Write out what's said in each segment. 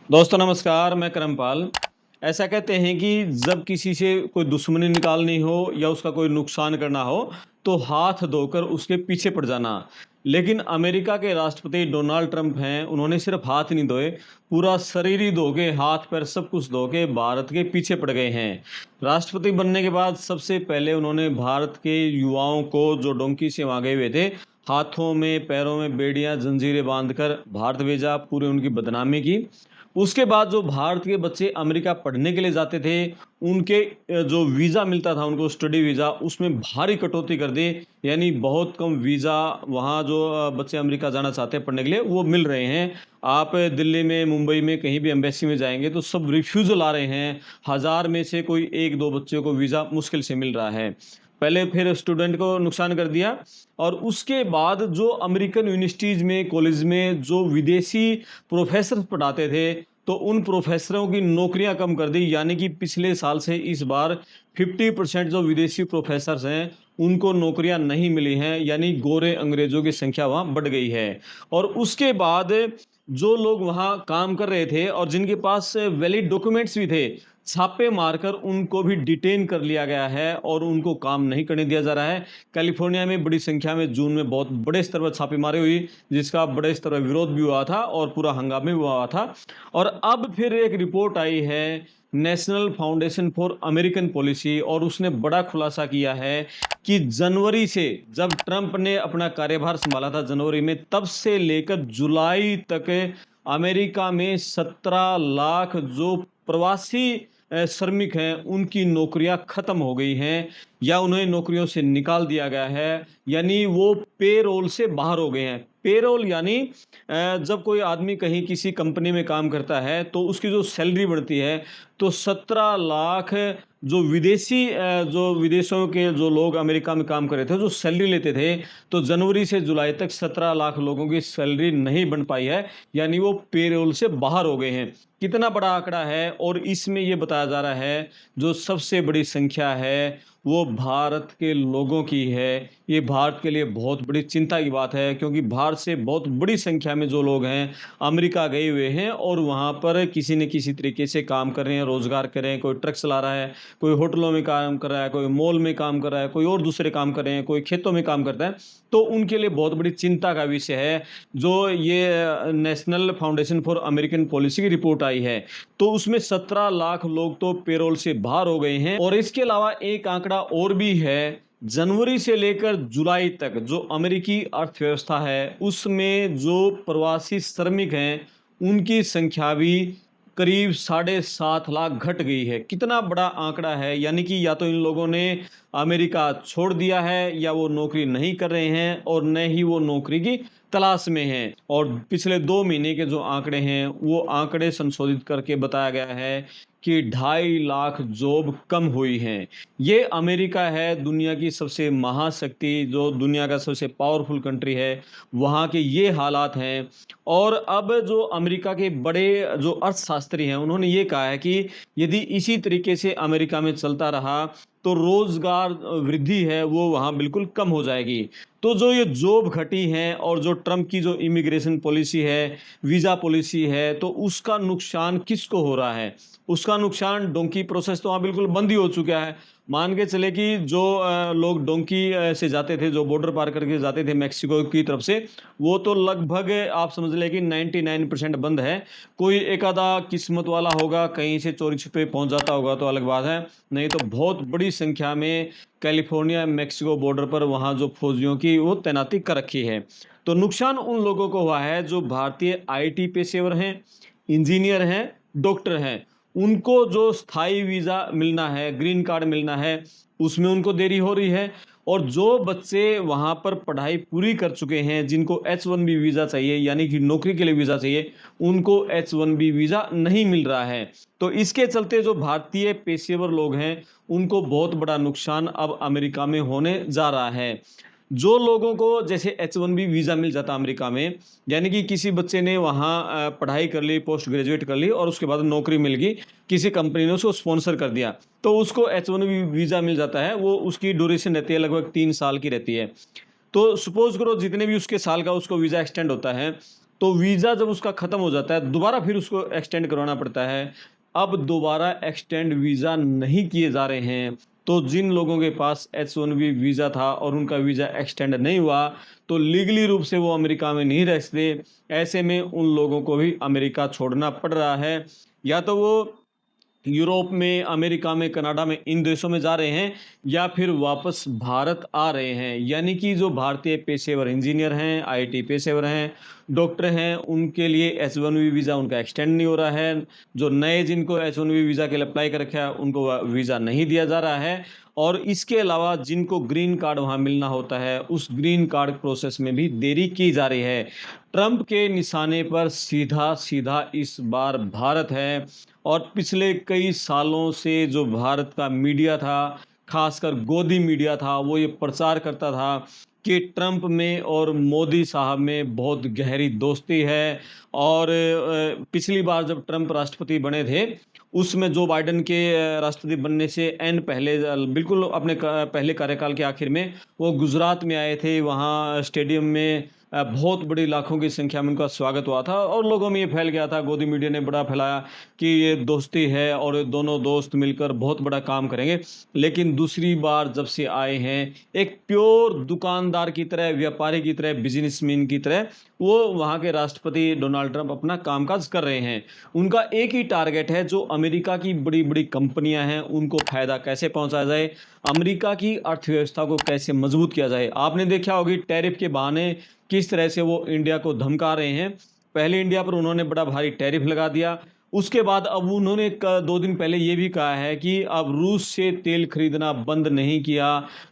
दोस्तों नमस्कार, मैं करमपाल। ऐसा कहते हैं कि जब किसी से कोई दुश्मनी निकालनी हो या उसका कोई नुकसान करना हो, तो हाथ धोकर उसके पीछे पड़ जाना। लेकिन अमेरिका के राष्ट्रपति डोनाल्ड ट्रंप हैं, उन्होंने सिर्फ हाथ नहीं धोए, पूरा शरीर ही धो के, हाथ-पैर सब कुछ धो के भारत के पीछे पड़ गए हैं। राष्ट्रपति बनने के बाद सबसे पहले उन्होंने भारत के युवाओं को जो डोंकी से वहाँ गए हुए थे, हाथों में, पैरों में बेड़ियाँ, जंजीरें बाँधकर भारत भेजा, पूरी उनकी बदनामी की। उसके बाद जो भारत के बच्चे अमेरिका पढ़ने के लिए जाते थे, उनके जो वीज़ा मिलता था उनको स्टडी वीज़ा, उसमें भारी कटौती कर दी। यानी बहुत कम वीज़ा वहाँ जो बच्चे अमेरिका जाना चाहते हैं पढ़ने के लिए, वो मिल रहे हैं। आप दिल्ली में, मुंबई में कहीं भी एम्बेसी में जाएँगे तो सब रिफ्यूज़ल आ रहे हैं। 1000 में से कोई 1-2 बच्चों को वीज़ा मुश्किल से मिल रहा है। पहले फिर स्टूडेंट को नुकसान कर दिया और उसके बाद जो अमेरिकन यूनिवर्सिटीज़ में, कॉलेज में जो विदेशी प्रोफ़ेसर पढ़ाते थे, तो उन प्रोफ़ेसरों की नौकरियाँ कम कर दी। यानी कि पिछले साल से इस बार 50% जो विदेशी प्रोफ़ेसर्स हैं, उनको नौकरियाँ नहीं मिली हैं, यानी गोरे अंग्रेज़ों की संख्या वहाँ बढ़ गई है। और उसके बाद जो लोग वहाँ काम कर रहे थे और जिनके पास वैलिड डॉक्यूमेंट्स भी थे, छापे मारकर उनको भी डिटेन कर लिया गया है और उनको काम नहीं करने दिया जा रहा है। कैलिफ़ोर्निया में बड़ी संख्या में जून में बहुत बड़े स्तर पर छापेमारी हुई, जिसका बड़े स्तर पर विरोध भी हुआ था और पूरा हंगामे भी हुआ था। और अब फिर एक रिपोर्ट आई है national foundation for American policy, और उसने बड़ा खुलासा किया है कि जनवरी से, जब ट्रंप ने अपना कार्यभार संभाला था जनवरी में, तब से लेकर जुलाई तक अमेरिका में 17 लाख जो प्रवासी श्रमिक हैं, उनकी नौकरियां खत्म हो गई हैं या उन्हें नौकरियों से निकाल दिया गया है। यानी वो पेरोल से बाहर हो गए हैं। पेरोल यानी जब कोई आदमी कहीं किसी कंपनी में काम करता है तो उसकी जो सैलरी बढ़ती है, तो 17 लाख जो विदेशी जो विदेशों के जो लोग अमेरिका में काम कर रहे थे, जो सैलरी लेते थे, तो जनवरी से जुलाई तक 17 लाख लोगों की सैलरी नहीं बन पाई है। यानी वो पेरोल से बाहर हो गए हैं। कितना बड़ा आंकड़ा है। और इसमें ये बताया जा रहा है जो सबसे बड़ी संख्या है वो भारत के लोगों की है। ये भारत के लिए बहुत बड़ी चिंता की बात है, क्योंकि भारत से बहुत बड़ी संख्या में जो लोग हैं अमेरिका गए हुए हैं और वहाँ पर किसी न किसी तरीके से काम कर रहे हैं, रोजगार कर रहे हैं। कोई ट्रक चला रहा है, कोई होटलों में काम कर रहा है, कोई मॉल में काम कर रहा है, कोई और दूसरे काम कर रहे हैं, कोई खेतों में काम करता है। तो उनके लिए बहुत बड़ी चिंता का विषय है जो ये national foundation for American policy की रिपोर्ट आई है। तो उसमें 17 लाख लोग तो पेरोल से बाहर हो गए हैं। और इसके अलावा एक आंकड़ा और भी है, जनवरी से लेकर जुलाई तक जो अमेरिकी अर्थव्यवस्था है, उसमें जो प्रवासी श्रमिक हैं, उनकी संख्या भी करीब 7.5 लाख घट गई है। कितना बड़ा आंकड़ा है। यानी कि या तो इन लोगों ने अमेरिका छोड़ दिया है, या वो नौकरी नहीं कर रहे हैं और न ही वो नौकरी की तलाश में हैं। और पिछले 2 महीने के जो आंकड़े हैं, वो आंकड़े संशोधित करके बताया गया है कि 2.5 लाख जॉब कम हुई हैं। ये अमेरिका है, दुनिया की सबसे महाशक्ति, जो दुनिया का सबसे पावरफुल कंट्री है, वहाँ के ये हालात हैं। और अब जो अमेरिका के बड़े जो अर्थशास्त्री हैं, उन्होंने ये कहा है कि यदि इसी तरीके से अमेरिका में चलता रहा, तो रोज़गार वृद्धि है वो वहाँ बिल्कुल कम हो जाएगी। तो जो ये जॉब घटी हैं और जो ट्रंप की जो इमिग्रेशन पॉलिसी है, वीज़ा पॉलिसी है, तो उसका नुकसान किसको हो रहा है? उसका नुकसान डोंकी प्रोसेस तो वहाँ बिल्कुल बंद ही हो चुका है। मान के चले कि जो लोग डोंकी से जाते थे, जो बॉर्डर पार करके जाते थे मेक्सिको की तरफ से, वो तो लगभग आप समझ लें कि 99% बंद है। कोई एक आधा किस्मत वाला होगा, कहीं से चोरी छिपे पहुँच जाता होगा तो अलग बात है। नहीं तो बहुत बड़ी संख्या में कैलिफ़ोर्निया मेक्सिको बॉर्डर पर वहाँ जो फौजियों की वो तैनाती कर रखी है। तो नुकसान उन लोगों को हुआ है जो भारतीय आईटी पेशेवर हैं, इंजीनियर हैं, डॉक्टर हैं। उनको जो स्थायी वीज़ा मिलना है, ग्रीन कार्ड मिलना है, उसमें उनको देरी हो रही है। और जो बच्चे वहाँ पर पढ़ाई पूरी कर चुके हैं, जिनको H-1B वीज़ा चाहिए, यानी कि नौकरी के लिए वीज़ा चाहिए, उनको H-1B वीज़ा नहीं मिल रहा है। तो इसके चलते जो भारतीय पेशेवर लोग हैं, उनको बहुत बड़ा नुकसान अब अमेरिका में होने जा रहा है। जो लोगों को जैसे H-1B वीज़ा मिल जाता अमेरिका में, यानी कि किसी बच्चे ने वहाँ पढ़ाई कर ली, पोस्ट ग्रेजुएट कर ली और उसके बाद नौकरी मिल गई, किसी कंपनी ने उसको स्पॉन्सर कर दिया, तो उसको H-1B वीज़ा मिल जाता है। वो उसकी ड्यूरेशन रहती है, लगभग 3 साल की रहती है। तो सपोज़ करो जितने भी उसके साल का उसको वीज़ा एक्सटेंड होता है, तो वीज़ा जब उसका ख़त्म हो जाता है, दोबारा फिर उसको एक्सटेंड करवाना पड़ता है। अब दोबारा एक्सटेंड वीज़ा नहीं किए जा रहे हैं, तो जिन लोगों के पास H-1B वीज़ा था और उनका वीज़ा एक्सटेंड नहीं हुआ, तो लीगली रूप से वो अमेरिका में नहीं रह सकते। ऐसे में उन लोगों को भी अमेरिका छोड़ना पड़ रहा है। या तो वो यूरोप में, अमेरिका में, कनाडा में, इन देशों में जा रहे हैं, या फिर वापस भारत आ रहे हैं। यानी कि जो भारतीय पेशेवर इंजीनियर हैं, आईटी पेशेवर हैं, डॉक्टर हैं, उनके लिए H-1B वीज़ा उनका एक्सटेंड नहीं हो रहा है। जो नए जिनको H-1B वीज़ा के लिए अप्लाई कर रखा है, उनको वीज़ा नहीं दिया जा रहा है। और इसके अलावा जिनको ग्रीन कार्ड वहाँ मिलना होता है, उस ग्रीन कार्ड प्रोसेस में भी देरी की जा रही है। ट्रंप के निशाने पर सीधा-सीधा इस बार भारत है। और पिछले कई सालों से जो भारत का मीडिया था, खासकर गोदी मीडिया था, वो ये प्रचार करता था कि ट्रंप में और मोदी साहब में बहुत गहरी दोस्ती है। और पिछली बार जब ट्रंप राष्ट्रपति बने थे, उसमें जो बाइडेन के राष्ट्रपति बनने से एन पहले बिल्कुल अपने पहले कार्यकाल के आखिर में वो गुजरात में आए थे। वहाँ स्टेडियम में बहुत बड़ी लाखों की संख्या में उनका स्वागत हुआ था और लोगों में ये फैल गया था, गोदी मीडिया ने बड़ा फैलाया कि ये दोस्ती है और दोनों दोस्त मिलकर बहुत बड़ा काम करेंगे। लेकिन दूसरी बार जब से आए हैं, एक प्योर दुकानदार की तरह, व्यापारी की तरह, बिजनेसमैन की तरह वो वहाँ के राष्ट्रपति डोनाल्ड ट्रंप अपना कामकाज कर रहे हैं। उनका एक ही टारगेट है, जो अमेरिका की बड़ी-बड़ी कंपनियां हैं उनको फ़ायदा कैसे पहुंचाया जाए, अमेरिका की अर्थव्यवस्था को कैसे मजबूत किया जाए। आपने देखा होगी टैरिफ के बहाने किस तरह से वो इंडिया को धमका रहे हैं। पहले इंडिया पर उन्होंने बड़ा भारी टैरिफ लगा दिया, उसके बाद अब उन्होंने 2 दिन पहले ये भी कहा है कि अब रूस से तेल खरीदना बंद नहीं किया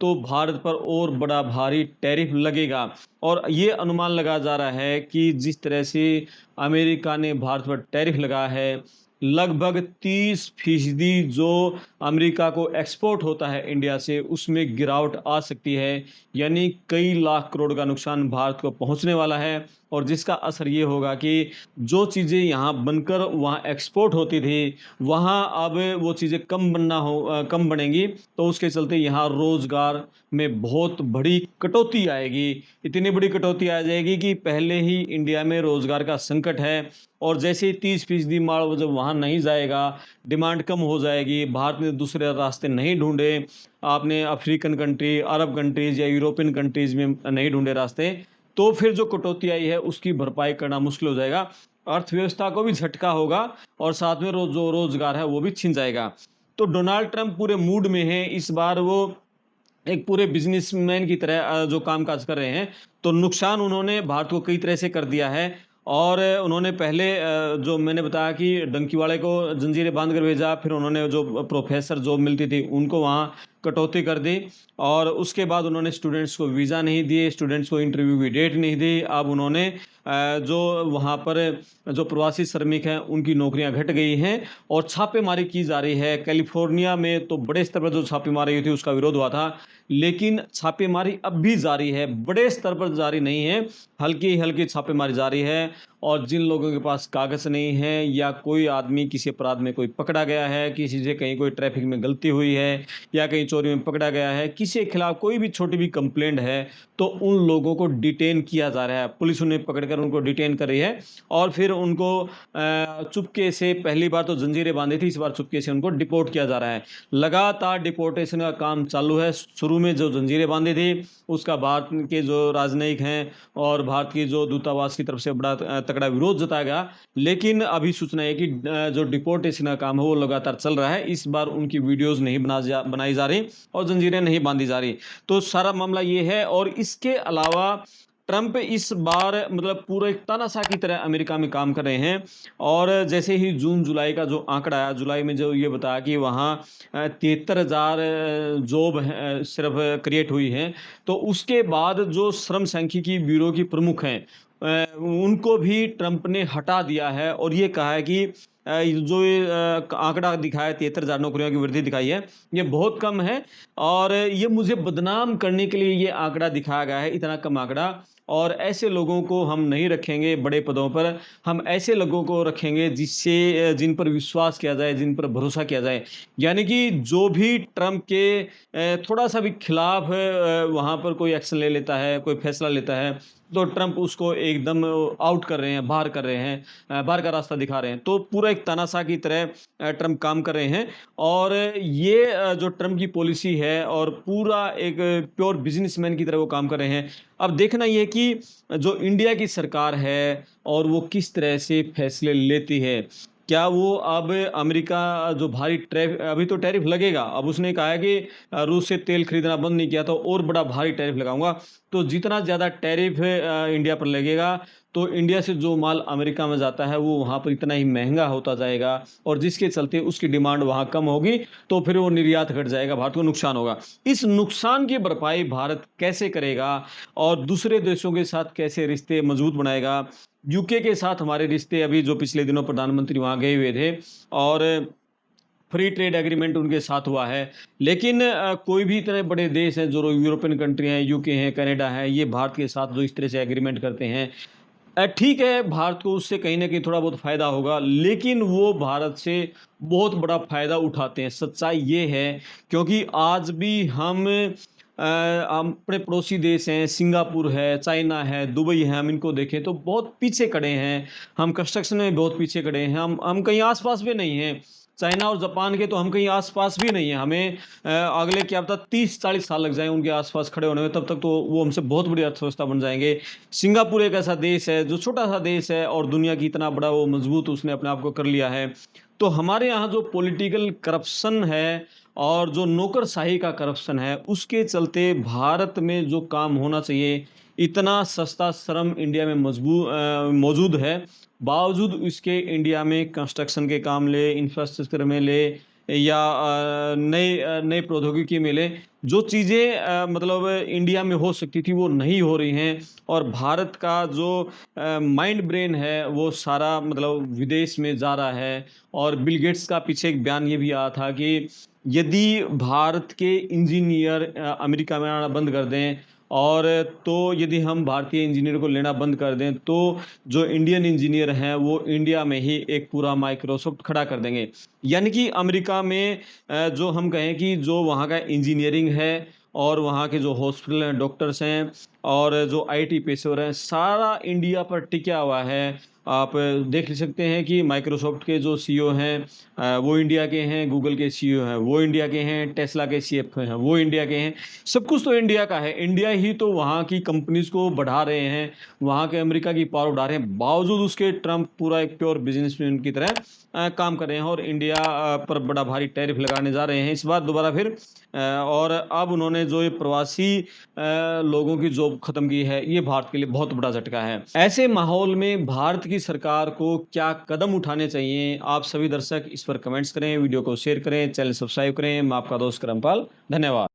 तो भारत पर और बड़ा भारी टैरिफ लगेगा। और ये अनुमान लगाया जा रहा है कि जिस तरह से अमेरिका ने भारत पर टैरिफ लगाया है, लगभग 30% जो अमेरिका को एक्सपोर्ट होता है इंडिया से, उसमें गिरावट आ सकती है। यानी कई लाख करोड़ का नुकसान भारत को पहुंचने वाला है। और जिसका असर ये होगा कि जो चीज़ें यहाँ बनकर वहाँ एक्सपोर्ट होती थी, वहाँ अब वो चीज़ें कम बनेंगी, तो उसके चलते यहाँ रोज़गार में बहुत बड़ी कटौती आएगी। इतनी बड़ी कटौती आ जाएगी कि पहले ही इंडिया में रोज़गार का संकट है। और जैसे ही 30% माल जब वहाँ नहीं जाएगा, डिमांड कम हो जाएगी, भारत ने दूसरे रास्ते नहीं ढूंढे, आपने अफ्रीकन कंट्री, अरब कंट्रीज़ या यूरोपियन कंट्रीज़ में नहीं ढूंढे रास्ते, तो फिर जो कटौती आई है उसकी भरपाई करना मुश्किल हो जाएगा। अर्थव्यवस्था को भी झटका होगा और साथ में जो रोज़गार है वो भी छिन जाएगा। तो डोनाल्ड ट्रंप पूरे मूड में हैं इस बार। वो एक पूरे बिजनेसमैन की तरह जो काम-काज कर रहे हैं, तो नुकसान उन्होंने भारत को कई तरह से कर दिया है। और उन्होंने पहले जो मैंने बताया कि डंकी वाले को जंजीरें बाँध कर भेजा, फिर उन्होंने जो प्रोफ़ेसर जॉब मिलती थी, उनको वहाँ कटौती कर दी। और उसके बाद उन्होंने स्टूडेंट्स को वीज़ा नहीं दिए, स्टूडेंट्स को इंटरव्यू की डेट नहीं दी। अब उन्होंने जो वहाँ पर जो प्रवासी श्रमिक हैं, उनकी नौकरियाँ घट गई हैं और छापेमारी की जा रही है। कैलिफ़ोर्निया में तो बड़े स्तर पर जो छापेमारी हुई थी, उसका विरोध हुआ था, लेकिन छापेमारी अब भी जारी है, बड़े स्तर पर जारी नहीं है, हल्की-हल्की छापेमारी जारी है। और जिन लोगों के पास कागज़ नहीं है, या कोई आदमी किसी अपराध में कोई पकड़ा गया है, किसी से कहीं कोई ट्रैफ़िक में गलती हुई है या कहीं चोरी में पकड़ा गया है, किसी के खिलाफ कोई भी छोटी भी कंप्लेंट है, तो उन लोगों को डिटेन किया जा रहा है। पुलिस उन्हें पकड़कर उनको डिटेन कर रही है और फिर उनको चुपके से, पहली बार तो जंजीरें बांधी थी, इस बार चुपके से उनको डिपोर्ट किया जा रहा है। लगातार डिपोर्टेशन का काम चालू है। शुरू में जो जंजीरें बांधी थी, उसका भारत के जो राजनयिक हैं और भारत की जो दूतावास की तरफ से बड़ा तगड़ा विरोध जताया गया। लेकिन अभी सूचना है कि जो डिपोर्टेशन का काम है वो लगातार चल रहा है। इस बार उनकी वीडियोज़ नहीं बनाई जा रही और जंजीरें नहीं बांधी जा रही। तो सारा मामला ये है। और इसके अलावा ट्रंप इस बार मतलब पूरे एक तानाशाह की तरह अमेरिका में काम कर रहे हैं। और जैसे ही जून जुलाई का जो आंकड़ा आया, जुलाई में जो ये बताया कि वहाँ 73,000 जॉब सिर्फ क्रिएट हुई हैं, तो उसके बाद जो श्रम सांख्यिकी ब्यूरो की प्रमुख हैं, उनको भी ट्रंप ने हटा दिया है और ये कहा है कि जो ये आंकड़ा दिखाया, 73,000 नौकरियों की वृद्धि दिखाई है, ये बहुत कम है और ये मुझे बदनाम करने के लिए ये आंकड़ा दिखाया गया है, इतना कम आंकड़ा। और ऐसे लोगों को हम नहीं रखेंगे बड़े पदों पर, हम ऐसे लोगों को रखेंगे जिन पर विश्वास किया जाए, जिन पर भरोसा किया जाए। यानी कि जो भी ट्रंप के थोड़ा-सा भी खिलाफ वहाँ पर कोई एक्शन ले लेता है, कोई फैसला लेता है, तो ट्रंप उसको एकदम आउट कर रहे हैं, बाहर कर रहे हैं, बाहर का रास्ता दिखा रहे हैं। तो पूरा एक तानाशाह की तरह ट्रंप काम कर रहे हैं और ये जो ट्रंप की पॉलिसी है और पूरा एक प्योर बिज़नेसमैन की तरह वो काम कर रहे हैं। अब देखना ये है कि जो इंडिया की सरकार है और वो किस तरह से फैसले लेती है। क्या वो अब अमेरिका जो भारी टैरिफ, अभी तो टैरिफ लगेगा, अब उसने कहा है कि रूस से तेल खरीदना बंद नहीं किया तो और बड़ा भारी टैरिफ लगाऊँगा। तो जितना ज़्यादा टैरिफ इंडिया पर लगेगा, तो इंडिया से जो माल अमेरिका में जाता है, वो वहाँ पर इतना ही महँगा होता जाएगा और जिसके चलते उसकी डिमांड वहाँ कम होगी, तो फिर वो निर्यात घट जाएगा, भारत को नुकसान होगा। इस नुकसान की भरपाई भारत कैसे करेगा और दूसरे देशों के साथ कैसे रिश्ते मजबूत बनाएगा? यूके के साथ हमारे रिश्ते, अभी जो पिछले दिनों प्रधानमंत्री वहाँ गए हुए थे और फ्री ट्रेड एग्रीमेंट उनके साथ हुआ है। लेकिन कोई भी इतने बड़े देश हैं जो यूरोपियन कंट्री हैं, यूके हैं, कनाडा है, ये भारत के साथ जो इस तरह से एग्रीमेंट करते हैं, ठीक है, भारत को उससे कहीं न कहीं थोड़ा बहुत फ़ायदा होगा, लेकिन वो भारत से बहुत बड़ा फ़ायदा उठाते हैं। सच्चाई ये है, क्योंकि आज भी हम अपने पड़ोसी देश हैं, सिंगापुर है, चाइना है, दुबई है, हम इनको देखें तो बहुत पीछे खड़े हैं। हम कंस्ट्रक्शन में बहुत पीछे खड़े हैं, हम कहीं आस-पास भी नहीं हैं। चाइना और जापान के तो हम कहीं आस-पास भी नहीं हैं। हमें अगले क्या पता 30-40 साल लग जाएँ उनके आस-पास खड़े होने में, तब तक तो वो हमसे बहुत बड़ी अर्थव्यवस्था बन जाएँगे। सिंगापुर एक ऐसा देश है जो छोटा-सा देश है और दुनिया की इतना बड़ा वो मजबूत उसने अपने आप को कर लिया है। तो हमारे यहाँ जो पॉलिटिकल करप्शन है और जो नौकरशाही का करप्शन है, उसके चलते भारत में जो काम होना चाहिए, इतना सस्ता श्रम इंडिया में मौजूद है। बावजूद इसके इंडिया में कंस्ट्रक्शन के काम ले, इंफ्रास्ट्रक्चर में ले या नई प्रौद्योगिकी में ले, जो चीज़ें मतलब इंडिया में हो सकती थी वो नहीं हो रही हैं और भारत का जो माइंड ब्रेन है वो सारा मतलब विदेश में जा रहा है। और बिल गेट्स का पीछे एक बयान ये भी आया था कि यदि भारत के इंजीनियर अमेरिका में आना बंद कर दें और तो यदि हम भारतीय इंजीनियर को लेना बंद कर दें, तो जो इंडियन इंजीनियर हैं वो इंडिया में ही एक पूरा माइक्रोसॉफ्ट खड़ा कर देंगे। यानी कि अमेरिका में जो हम कहें कि जो वहाँ का इंजीनियरिंग है और वहाँ के जो हॉस्पिटल हैं, डॉक्टर्स हैं और जो आईटी पेशेवर हैं, सारा इंडिया पर टिका हुआ है। आप देख सकते हैं कि माइक्रोसॉफ्ट के जो सीईओ हैं वो इंडिया के हैं, गूगल के सीईओ हैं वो इंडिया के हैं, टेस्ला के सीएफओ हैं वो इंडिया के हैं। सब कुछ तो इंडिया का है। इंडिया ही तो वहाँ की कंपनीज़ को बढ़ा रहे हैं, वहाँ के अमेरिका की पावर उठा रहे हैं। बावजूद उसके ट्रंप पूरा एक प्योर बिजनेसमैन की तरह काम कर रहे हैं और इंडिया पर बड़ा भारी टैरिफ लगाने जा रहे हैं इस बार दोबारा फिर। और अब उन्होंने जो ये प्रवासी लोगों की जॉब खत्म की है, ये भारत के लिए बहुत बड़ा झटका है। ऐसे माहौल में भारत की सरकार को क्या कदम उठाने चाहिए? आप सभी दर्शक इस पर कमेंट्स करें, वीडियो को शेयर करें, चैनल सब्सक्राइब करें। मैं आपका दोस्त करमपाल, धन्यवाद।